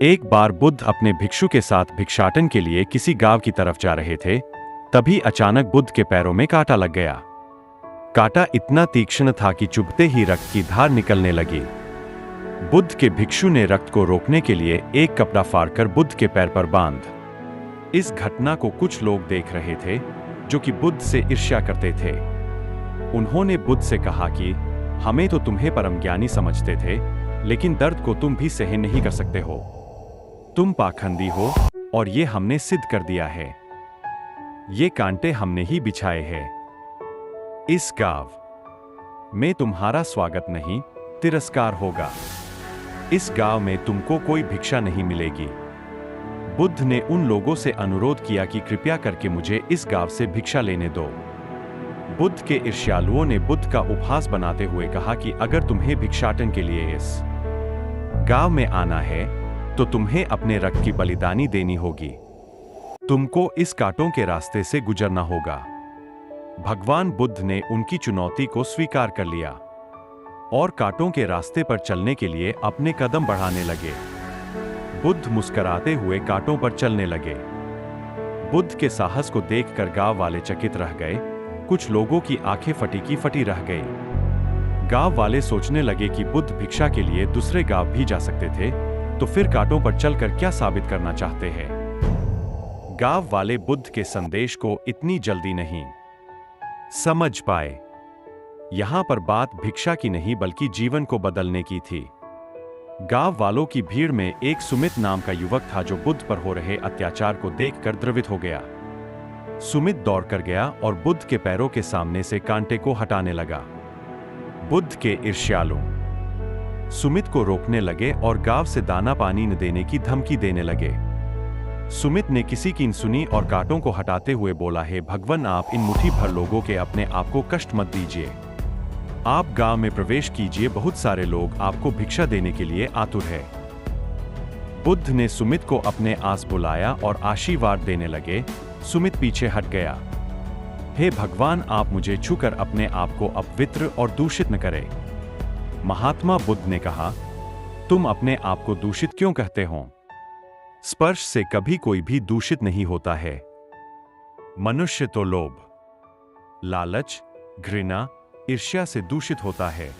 एक बार बुद्ध अपने भिक्षु के साथ भिक्षाटन के लिए किसी गांव की तरफ जा रहे थे। तभी अचानक बुद्ध के पैरों में कांटा लग गया। कांटा इतना तीक्ष्ण था कि चुभते ही रक्त की धार निकलने लगी। बुद्ध के भिक्षु ने रक्त को रोकने के लिए एक कपड़ा फाड़कर बुद्ध के पैर पर बांध। इस घटना को कुछ लोग देख रहे थे जो कि बुद्ध से ईर्ष्या करते थे। उन्होंने बुद्ध से कहा कि हमें तो तुम्हें परम ज्ञानी समझते थे, लेकिन दर्द को तुम भी सहन नहीं कर सकते हो। तुम पाखंडी हो और ये हमने सिद्ध कर दिया है। ये कांटे हमने ही बिछाए हैं। इस गांव में तुम्हारा स्वागत नहीं, तिरस्कार होगा। इस गांव में तुमको कोई भिक्षा नहीं मिलेगी। बुद्ध ने उन लोगों से अनुरोध किया कि कृपया करके मुझे इस गांव से भिक्षा लेने दो। बुद्ध के ईर्ष्यालुओं ने बुद्ध का उपहास बनाते हुए कहा कि अगर तुम्हें भिक्षाटन के लिए इस गांव में आना है तो तुम्हें अपने रक्त की बलिदानी देनी होगी। तुमको इस कांटों के रास्ते से गुजरना होगा। भगवान बुद्ध ने उनकी चुनौती को स्वीकार कर लिया और कांटों के रास्ते पर चलने के लिए अपने कदम बढ़ाने लगे। बुद्ध मुस्कुराते हुए कांटों पर चलने लगे। बुद्ध के साहस को देखकर गांव वाले चकित रह गए। कुछ लोगों की आंखें फटी की फटी रह गई। गांव वाले सोचने लगे कि बुद्ध भिक्षा के लिए दूसरे गांव भी जा सकते थे, तो फिर कांटों पर चलकर क्या साबित करना चाहते हैं। गांव वाले बुद्ध के संदेश को इतनी जल्दी नहीं समझ पाए। यहां पर बात भिक्षा की नहीं बल्कि जीवन को बदलने की थी। गांव वालों की भीड़ में एक सुमित नाम का युवक था जो बुद्ध पर हो रहे अत्याचार को देखकर द्रवित हो गया। सुमित दौड़कर गया और बुद्ध के पैरों के सामने से कांटे को हटाने लगा। बुद्ध के ईर्ष्यालु सुमित को रोकने लगे और गांव से दाना पानी न देने की धमकी देने लगे। सुमित ने किसी की न सुनी और कांटों को हटाते हुए बोला, हे भगवान, आप इन मुट्ठी भर लोगों के अपने आप को कष्ट मत दीजिए। आप गांव में प्रवेश कीजिए, बहुत सारे लोग आपको भिक्षा देने के लिए आतुर है। बुद्ध ने सुमित को अपने आस बुलाया और आशीर्वाद देने लगे। सुमित पीछे हट गया। हे भगवान, आप मुझे छूकर अपने आप को अपवित्र और दूषित न करें। महात्मा बुद्ध ने कहा, तुम अपने आप को दूषित क्यों कहते हो? स्पर्श से कभी कोई भी दूषित नहीं होता है। मनुष्य तो लोभ, लालच, घृणा, ईर्ष्या से दूषित होता है।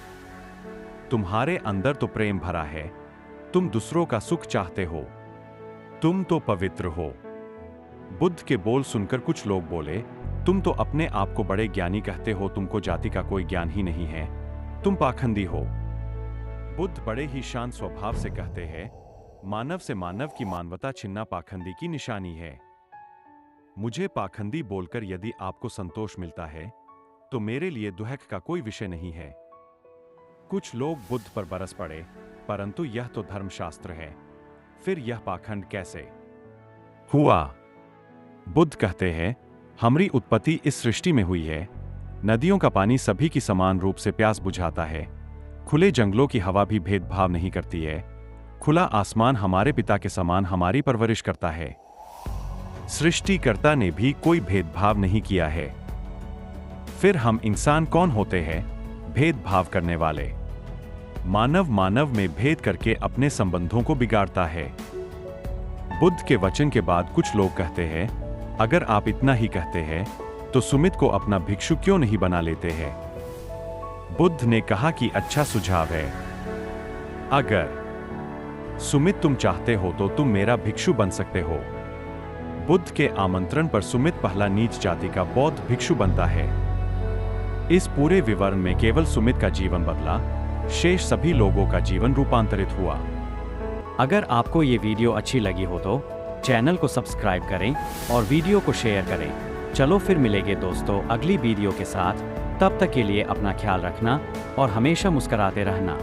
तुम्हारे अंदर तो प्रेम भरा है। तुम दूसरों का सुख चाहते हो। तुम तो पवित्र हो। बुद्ध के बोल सुनकर कुछ लोग बोले, तुम तो अपने आप को बड़े ज्ञानी कहते हो, तुमको जाति का कोई ज्ञान ही नहीं है, तुम पाखंडी हो। बुद्ध बड़े ही शांत स्वभाव से कहते हैं, मानव से मानव की मानवता छीनना पाखंडी की निशानी है। मुझे पाखंडी बोलकर यदि आपको संतोष मिलता है तो मेरे लिए दुहक का कोई विषय नहीं है। कुछ लोग बुद्ध पर बरस पड़े, परंतु यह तो धर्मशास्त्र है, फिर यह पाखंड कैसे हुआ? बुद्ध कहते हैं, हमारी उत्पत्ति इस सृष्टि में हुई है। नदियों का पानी सभी की समान रूप से प्यास बुझाता है। खुले जंगलों की हवा भी भेदभाव नहीं करती है। खुला आसमान हमारे पिता के समान हमारी परवरिश करता है। सृष्टिकर्ता ने भी कोई भेदभाव नहीं किया है। फिर हम इंसान कौन होते हैं, भेदभाव करने वाले? मानव मानव में भेद करके अपने संबंधों को बिगाड़ता है। बुद्ध के वचन के बाद कुछ लोग कहते हैं, अगर आप इतना ही कहते हैं तो सुमित को अपना भिक्षु क्यों नहीं बना लेते हैं? बुद्ध ने कहा कि अच्छा सुझाव है। अगर सुमित तुम चाहते हो तो तुम मेरा भिक्षु बन सकते हो। बुद्ध के आमंत्रण पर सुमित पहला नीच जाति का बौद्ध भिक्षु बनता है। इस पूरे विवरण में केवल सुमित का जीवन बदला, शेष सभी लोगों का जीवन रूपांतरित हुआ। अगर आपको ये वीडियो अच्छी लगी हो तो चैनल को सब्सक्राइब करें और वीडियो को शेयर करें। चलो फिर मिलेंगे दोस्तों अगली वीडियो के साथ। तब तक के लिए अपना ख्याल रखना और हमेशा मुस्कुराते रहना।